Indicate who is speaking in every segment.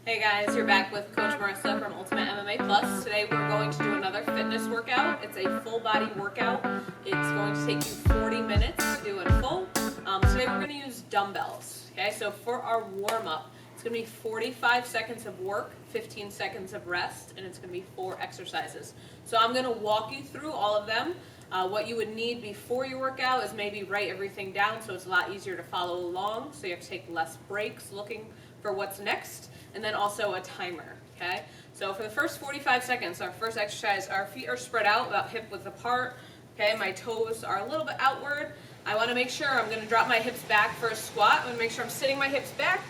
Speaker 1: Hey guys, you're back with Coach Marisa from Ultimate MMA Plus. Today we're going to do another fitness workout. It's a full body workout. It's going to take you 40 minutes to do it full. Today we're going to use dumbbells. Okay, so for our warm up, it's going to be 45 seconds of work, 15 seconds of rest, and it's going to be 4 exercises. So I'm going to walk you through all of them. What you would need before your workout is maybe write everything down so it's a lot easier to follow along, so you have to take less breaks looking for what's next, and then also a timer, okay? So for the first 45 seconds, our first exercise, our feet are spread out about hip width apart, okay? My toes are a little bit outward. I want to make sure I'm going to drop my hips back for a squat. I'm going to make sure I'm sitting my hips back,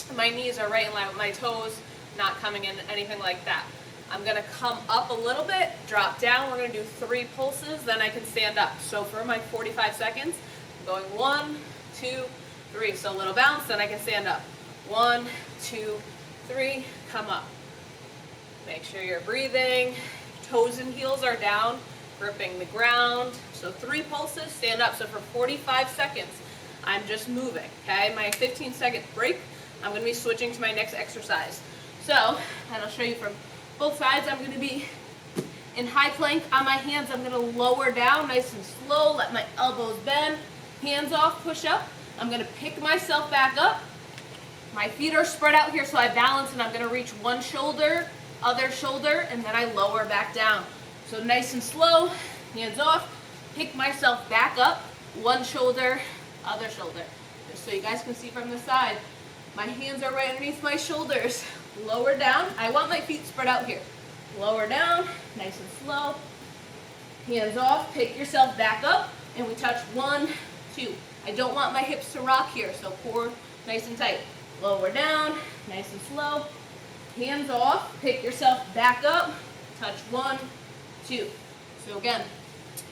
Speaker 1: and my knees are right in line with my toes, not coming in, anything like that. I'm going to come up a little bit, drop down. We're going to do 3 pulses, then I can stand up. So for my 45 seconds, I'm going 1, 2, 3. So a little bounce, then I can stand up. 1, 2, 3, come up. Make sure you're breathing. Toes and heels are down, gripping the ground. So 3 pulses, stand up. So for 45 seconds, I'm just moving, okay? My 15-second break, I'm going to be switching to my next exercise. So, and I'll show you from both sides. I'm going to be in high plank on my hands. I'm going to lower down nice and slow, let my elbows bend, hands off, push up. I'm going to pick myself back up. My feet are spread out here so I balance, and I'm going to reach one shoulder, other shoulder, and then I lower back down. So nice and slow, hands off, pick myself back up, one shoulder, other shoulder. Just so you guys can see from the side. My hands are right underneath my shoulders. Lower down. I want my feet spread out here. Lower down, nice and slow. Hands off, pick yourself back up, and we touch 1, 2. I don't want my hips to rock here, so core nice and tight. Lower down, nice and slow. Hands off, pick yourself back up, touch 1, 2. So again,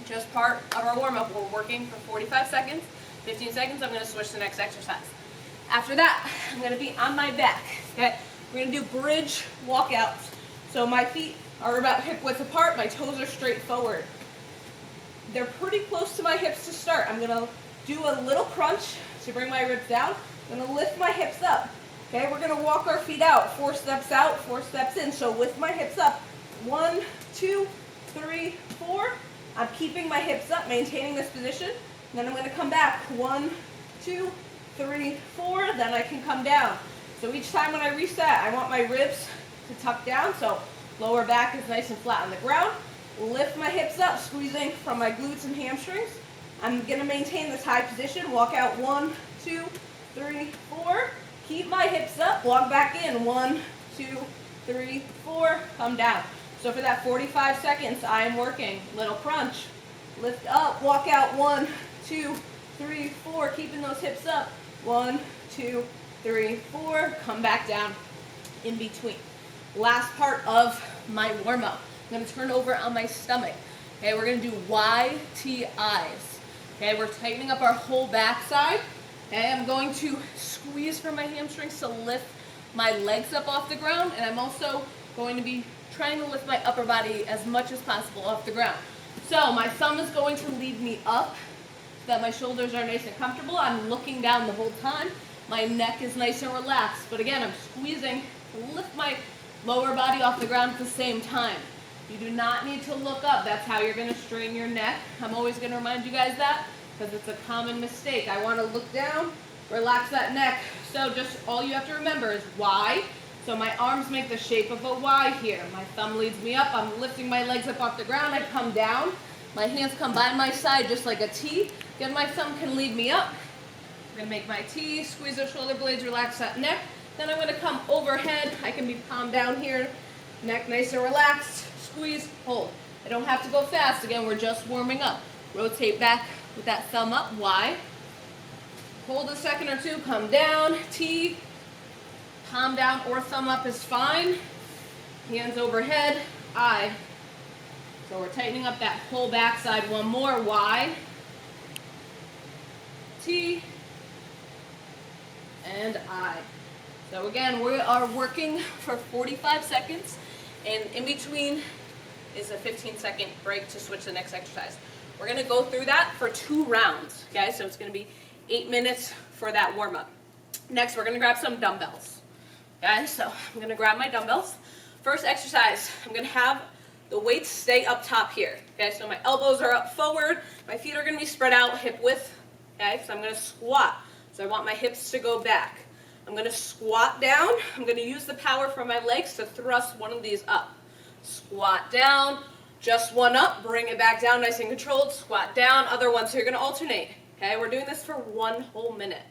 Speaker 1: just part of our warm-up. We're working for 45 seconds. 15 seconds, I'm going to switch to the next exercise. After that, I'm going to be on my back. Okay? We're going to do bridge walkouts. So my feet are about hip width apart, my toes are straight forward. They're pretty close to my hips to start. I'm going to do a little crunch to bring my ribs down. I'm going to lift my hips up. Okay, we're going to walk our feet out. 4 steps out, 4 steps in. So with my hips up, 1, 2, 3, 4. I'm keeping my hips up, maintaining this position. And then I'm going to come back. 1, 2, 3, 4. Then I can come down. So each time when I reset, I want my ribs to tuck down. So lower back is nice and flat on the ground. Lift my hips up, squeezing from my glutes and hamstrings. I'm going to maintain this high position. Walk out 1, 2, 3, 4. Keep my hips up. Walk back in. 1, 2, 3, 4. Come down. So for that 45 seconds, I am working. Little crunch. Lift up. Walk out 1, 2, 3, 4. Keeping those hips up. 1, 2, 3, 4. Come back down in between. Last part of my warm-up. I'm going to turn over on my stomach. Okay, we're going to do YTIs. Okay, we're tightening up our whole backside. Okay, I'm going to squeeze from my hamstrings to lift my legs up off the ground, and I'm also going to be trying to lift my upper body as much as possible off the ground. So my thumb is going to lead me up so that my shoulders are nice and comfortable. I'm looking down the whole time. My neck is nice and relaxed, but again, I'm squeezing to lift my lower body off the ground at the same time. You do not need to look up. That's how you're going to strain your neck. I'm always going to remind you guys that because it's a common mistake. I want to look down, relax that neck. So just all you have to remember is Y. So my arms make the shape of a Y here. My thumb leads me up. I'm lifting my legs up off the ground. I come down. My hands come by my side just like a T. Again, my thumb can lead me up. I'm going to make my T, squeeze those shoulder blades, relax that neck. Then I'm going to come overhead. I can be palm down here, neck nice and relaxed. Squeeze, hold. I don't have to go fast. Again, we're just warming up. Rotate back with that thumb up, Y. Hold a second or two, come down, T. Palm down or thumb up is fine. Hands overhead, I. So we're tightening up that whole backside. One more, Y. T. And I. So again, we are working for 45 seconds, and in between is a 15-second break to switch to the next exercise. We're going to go through that for 2 rounds, okay? So it's going to be 8 minutes for that warm-up. Next, we're going to grab some dumbbells. Okay, so I'm gonna grab my dumbbells. First exercise, I'm gonna have the weights stay up top here. Okay, so my elbows are up forward, my feet are gonna be spread out hip width. Okay, so I'm gonna squat. So I want my hips to go back. I'm gonna squat down. I'm gonna use the power from my legs to thrust one of these up. Squat down, just one up, bring it back down nice and controlled, squat down, other one. So you're gonna alternate. Okay, we're doing this for 1 whole minute.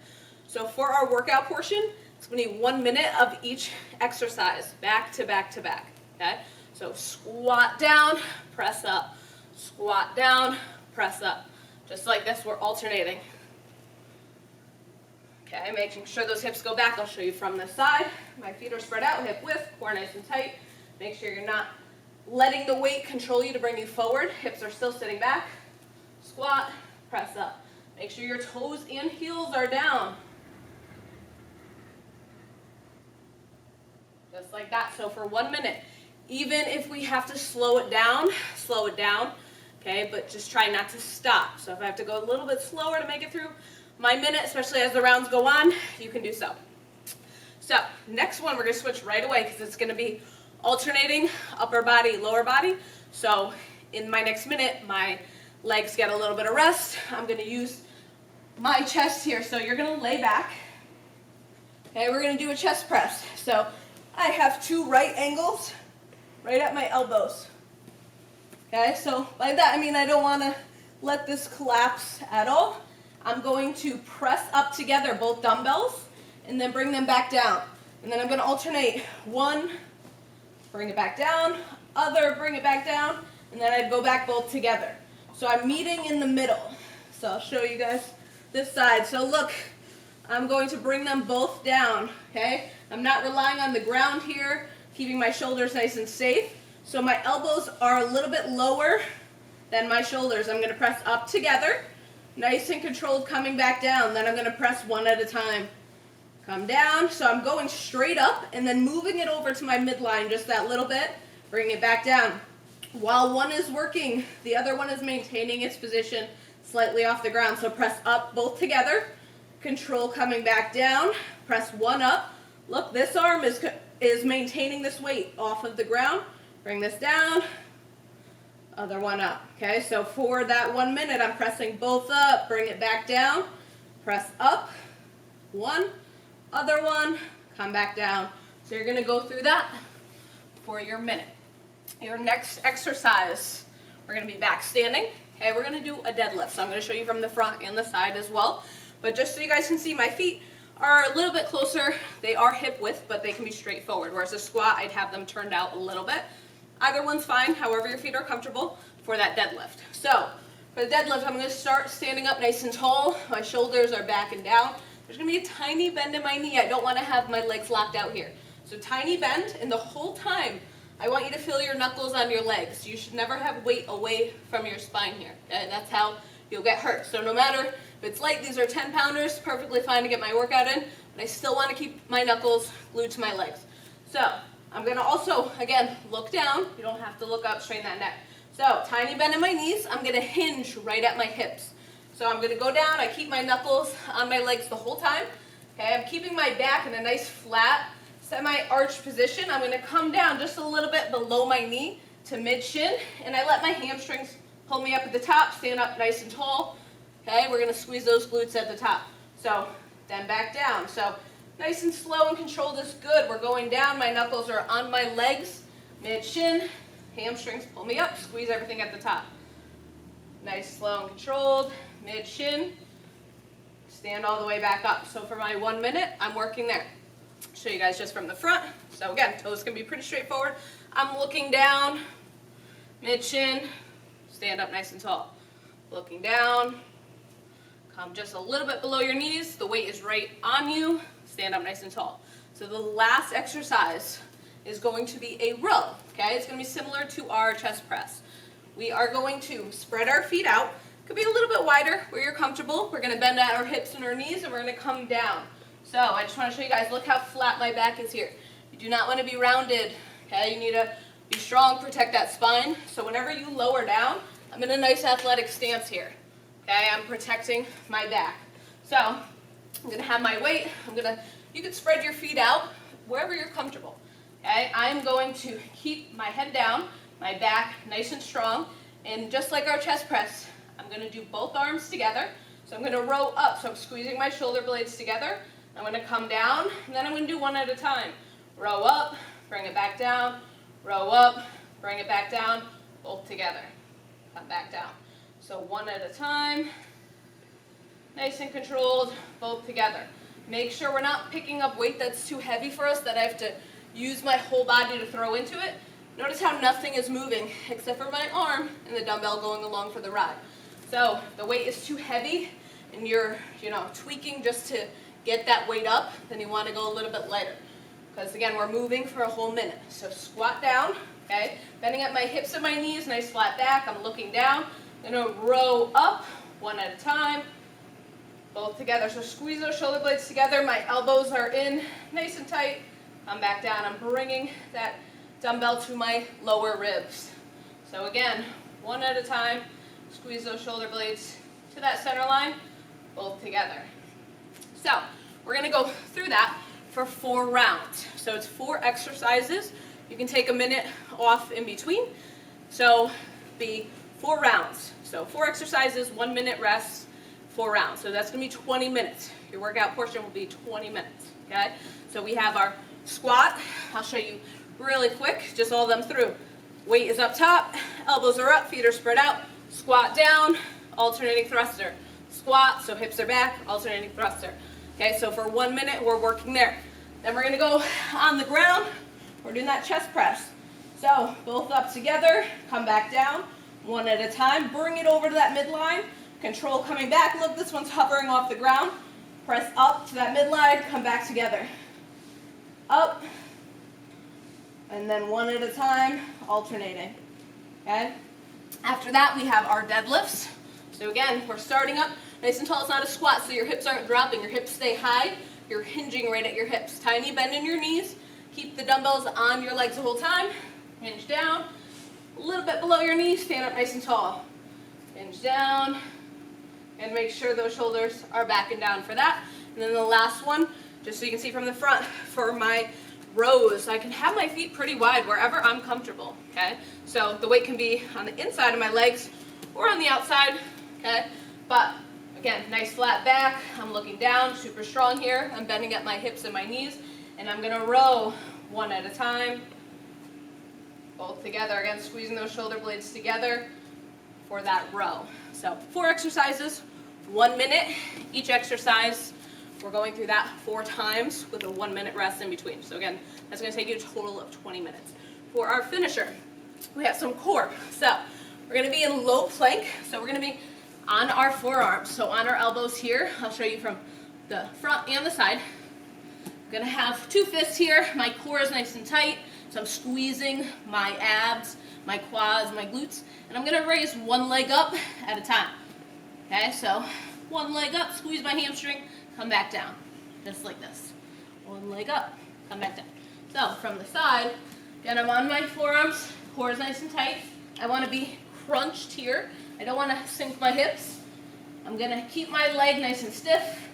Speaker 1: So for our workout portion, it's gonna be 1 minute of each exercise, back to back to back. Okay, so squat down, press up, squat down, press up. Just like this, we're alternating. Okay, making sure those hips go back. I'll show you from this side. My feet are spread out, hip width, core nice and tight. Make sure you're not letting the weight control you to bring you forward. Hips are still sitting back. Squat, press up. Make sure your toes and heels are down. Just like that. So for 1 minute, even if we have to slow it down, okay, but just try not to stop. So if I have to go a little bit slower to make it through my minute, especially as the rounds go on, you can do so. So next one, we're gonna switch right away because it's gonna be alternating upper body, lower body. So in my next minute, my legs get a little bit of rest. I'm gonna use my chest here. So you're gonna lay back. Okay, we're gonna do a chest press. So I have 2 right angles right at my elbows. Okay, so by that I mean I don't wanna let this collapse at all. I'm going to press up together both dumbbells and then bring them back down. And then I'm gonna alternate one, bring it back down, other, bring it back down, and then I'd go back both together. So I'm meeting in the middle. So I'll show you guys this side. So look, I'm going to bring them both down, okay? I'm not relying on the ground here, keeping my shoulders nice and safe. So my elbows are a little bit lower than my shoulders. I'm gonna press up together, nice and controlled, coming back down. Then I'm gonna press one at a time. Come down, so I'm going straight up and then moving it over to my midline just that little bit, bring it back down. While one is working, the other one is maintaining its position slightly off the ground. So press up both together, control coming back down, press one up. Look, this arm is maintaining this weight off of the ground. Bring this down, other one up. Okay, so for that 1 minute, I'm pressing both up, bring it back down, press up, one, other one, come back down. So you're gonna go through that for your minute. Your next exercise, we're gonna be back standing. Okay, we're gonna do a deadlift. So I'm gonna show you from the front and the side as well. But just so you guys can see, my feet are a little bit closer. They are hip width, but they can be straight forward. Whereas a squat, I'd have them turned out a little bit. Either one's fine, however your feet are comfortable for that deadlift. So for the deadlift, I'm gonna start standing up nice and tall. My shoulders are back and down. There's gonna be a tiny bend in my knee. I don't wanna have my legs locked out here. So tiny bend, and the whole time, I want you to feel your knuckles on your legs. You should never have weight away from your spine here. Okay? That's how you'll get hurt. So no matter if it's light, these are 10 pounders, perfectly fine to get my workout in, but I still wanna keep my knuckles glued to my legs. So I'm gonna also, again, look down. You don't have to look up, straighten that neck. So tiny bend in my knees. I'm gonna hinge right at my hips. So I'm gonna go down. I keep my knuckles on my legs the whole time. Okay, I'm keeping my back in a nice flat, semi-arched position. I'm gonna come down just a little bit below my knee to mid-shin, and I let my hamstrings pull me up at the top, stand up nice and tall. Okay, we're gonna squeeze those glutes at the top. So then back down. So nice and slow and controlled is good. We're going down. My knuckles are on my legs, mid-shin, hamstrings pull me up, squeeze everything at the top. Nice, slow and controlled, mid-shin, stand all the way back up. So for my 1 minute, I'm working there. Show you guys just from the front. So again, toes can be pretty straightforward. I'm looking down, mid-shin, stand up nice and tall. Looking down, come just a little bit below your knees. The weight is right on you. Stand up nice and tall. So the last exercise is going to be a row. Okay, it's going to be similar to our chest press. We are going to spread our feet out. Could be a little bit wider where you're comfortable. We're going to bend at our hips and our knees, and we're going to come down. So I just want to show you guys, look how flat my back is here. You do not want to be rounded. Okay, you need to be strong, protect that spine. So whenever you lower down, I'm in a nice athletic stance here. Okay, I'm protecting my back. So I'm going to have my weight. You can spread your feet out wherever you're comfortable. Okay, I'm going to keep my head down, my back nice and strong, and just like our chest press, I'm going to do both arms together. So I'm going to row up, so I'm squeezing my shoulder blades together. I'm going to come down, and then I'm going to do one at a time. Row up, bring it back down, row up, bring it back down, both together. Come back down. So one at a time, nice and controlled, both together. Make sure we're not picking up weight that's too heavy for us, that I have to use my whole body to throw into it. Notice how nothing is moving except for my arm and the dumbbell going along for the ride. So the weight is too heavy and you're, tweaking just to get that weight up, then you want to go a little bit lighter. Because again, we're moving for a whole minute. So squat down, okay? Bending at my hips and my knees, nice flat back. I'm looking down. I'm going to row up one at a time, both together. So squeeze those shoulder blades together. My elbows are in nice and tight. Come back down. I'm bringing that dumbbell to my lower ribs. So again, one at a time. Squeeze those shoulder blades to that center line, both together. So we're going to go through that for 4 rounds. So it's 4 exercises. You can take a minute off in between. So be 4 rounds. So 4 exercises, 1 minute rest, 4 rounds. So that's going to be 20 minutes. Your workout portion will be 20 minutes. Okay? So we have our squat. I'll show you really quick, just all them through. Weight is up top, elbows are up, feet are spread out. Squat down, alternating thruster. Squat, so hips are back, alternating thruster. Okay, so for 1 minute, we're working there. Then we're going to go on the ground. We're doing that chest press. So both up together, come back down, one at a time. Bring it over to that midline. Control coming back. Look, this one's hovering off the ground. Press up to that midline, come back together. Up, and then one at a time, alternating. Okay? After that, we have our deadlifts. So again, we're starting up nice and tall. It's not a squat, so your hips aren't dropping. Your hips stay high. You're hinging right at your hips. Tiny bend in your knees. Keep the dumbbells on your legs the whole time. Hinge down. A little bit below your knees. Stand up nice and tall. Hinge down. And make sure those shoulders are back and down for that. And then the last one, just so you can see from the front, for my rows, I can have my feet pretty wide wherever I'm comfortable, okay? So the weight can be on the inside of my legs or on the outside, okay? But again, nice flat back. I'm looking down, super strong here. I'm bending at my hips and my knees, and I'm gonna row one at a time, both together. Again, squeezing those shoulder blades together for that row. So 4 exercises, 1 minute. Each exercise, we're going through that 4 times with a 1 minute rest in between. So again, that's going to take you a total of 20 minutes. For our finisher, we have some core. So we're going to be in low plank. So we're going to be on our forearms. So on our elbows here, I'll show you from the front and the side. I'm going to have 2 fists here. My core is nice and tight. So I'm squeezing my abs, my quads, my glutes. And I'm going to raise 1 leg up at a time. Okay, so 1 leg up, squeeze my hamstring. Come back down, just like this. 1 leg up, come back down. So from the side, again, I'm on my forearms, core is nice and tight. I want to be crunched here. I don't want to sink my hips. I'm going to keep my leg nice and stiff.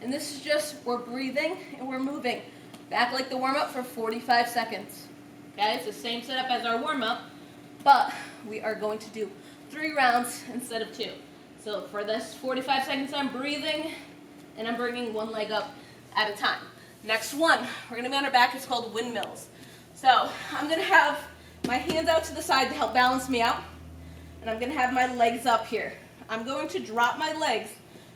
Speaker 1: And this is just, we're breathing and we're moving. Back like the warm-up for 45 seconds. Okay, it's the same setup as our warm-up, but we are going to do 3 rounds instead of 2. So for this 45 seconds, I'm breathing, and I'm bringing 1 leg up at a time. Next one, we're gonna be on our back. It's called windmills. So I'm gonna have my hands out to the side to help balance me out, and I'm gonna have my legs up here. I'm going to drop my legs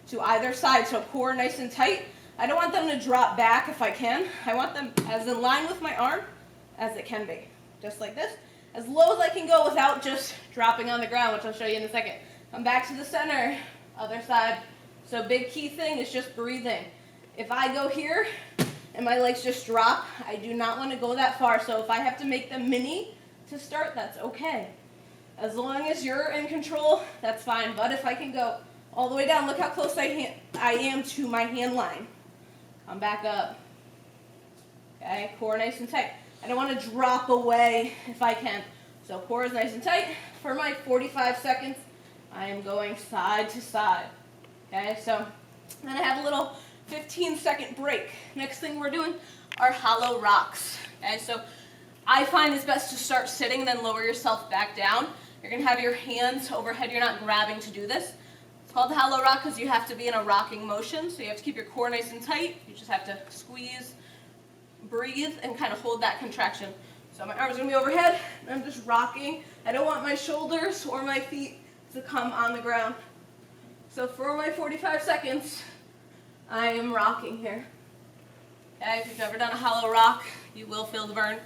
Speaker 1: to either side, so core nice and tight. I don't want them to drop back if I can. I want them as in line with my arm as it can be. Just like this. As low as I can go without just dropping on the ground, which I'll show you in a second. Come back to the center, other side. So big key thing is just breathing. If I go here and my legs just drop, I do not want to go that far. So if I have to make them mini to start, that's okay. As long as you're in control, that's fine. But if I can go all the way down, look how close I am to my hand line. Come back up. Okay, core nice and tight. I don't want to drop away if I can. So core is nice and tight. For my 45 seconds, I am going side to side. Okay, so then I have a little 15-second break. Next thing we're doing, our hollow rocks. Okay, so I find it's best to start sitting, then lower yourself back down. You're going to have your hands overhead. You're not grabbing to do this. It's called the hollow rock because you have to be in a rocking motion, so you have to keep your core nice and tight. You just have to squeeze, breathe, and kind of hold that contraction. So my arms are going to be overhead, and I'm just rocking. I don't want my shoulders or my feet to come on the ground. So for my 45 seconds, I am rocking here. Okay, if you've ever done a hollow rock, you will feel the burn.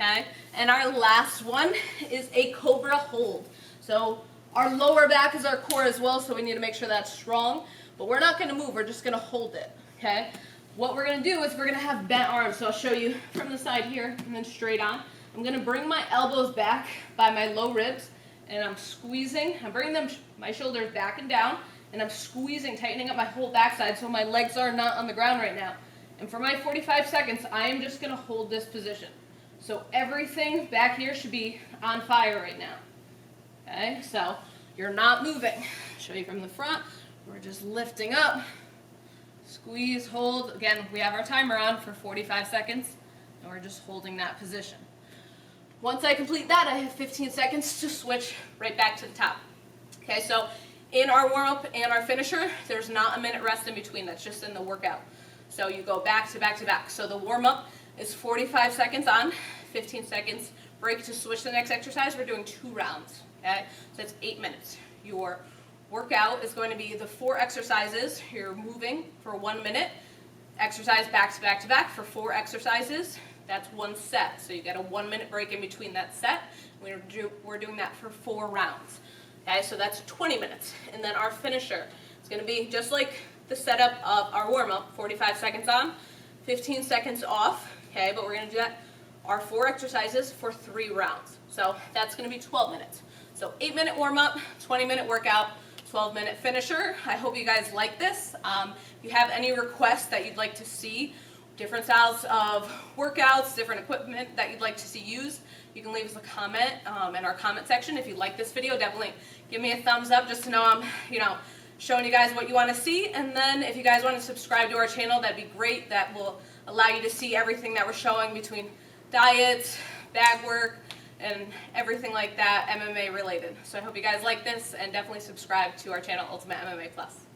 Speaker 1: Okay, and our last one is a cobra hold. So our lower back is our core as well, so we need to make sure that's strong. But we're not going to move, we're just going to hold it. Okay, what we're going to do is we're going to have bent arms. So I'll show you from the side here and then straight on. I'm going to bring my elbows back by my low ribs, and I'm squeezing. I'm bringing my shoulders back and down, and I'm squeezing, tightening up my whole backside so my legs are not on the ground right now. And for my 45 seconds, I am just going to hold this position. So everything back here should be on fire right now. Okay, so you're not moving. Show you from the front. We're just lifting up. Squeeze, hold. Again, we have our timer on for 45 seconds, and we're just holding that position. Once I complete that, I have 15 seconds to switch right back to the top. Okay, so in our warm-up and our finisher, there's not a minute rest in between. That's just in the workout. So you go back to back to back. So the warm-up is 45 seconds on, 15 seconds break to switch to the next exercise. We're doing 2 rounds. Okay, so that's 8 minutes. Your workout is going to be the 4 exercises. You're moving for 1 minute. Exercise back to back to back for 4 exercises. That's 1 set. So you get a 1 minute break in between that set. We're doing that for 4 rounds. Okay, so that's 20 minutes. And then our finisher is going to be just like the setup of our warm-up, 45 seconds on, 15 seconds off. Okay, but we're going to do that, our 4 exercises for 3 rounds. So that's going to be 12 minutes. So 8-minute warm-up, 20-minute workout, 12-minute finisher. I hope you guys like this. If you have any requests that you'd like to see, different styles of workouts, different equipment that you'd like to see used, you can leave us a comment in our comment section. If you like this video, definitely give me a thumbs up just to know I'm, showing you guys what you want to see. And then if you guys want to subscribe to our channel, that'd be great. That will allow you to see everything that we're showing between diets, bag work, and everything like that MMA related. So I hope you guys like this, and definitely subscribe to our channel, Ultimate MMA Plus.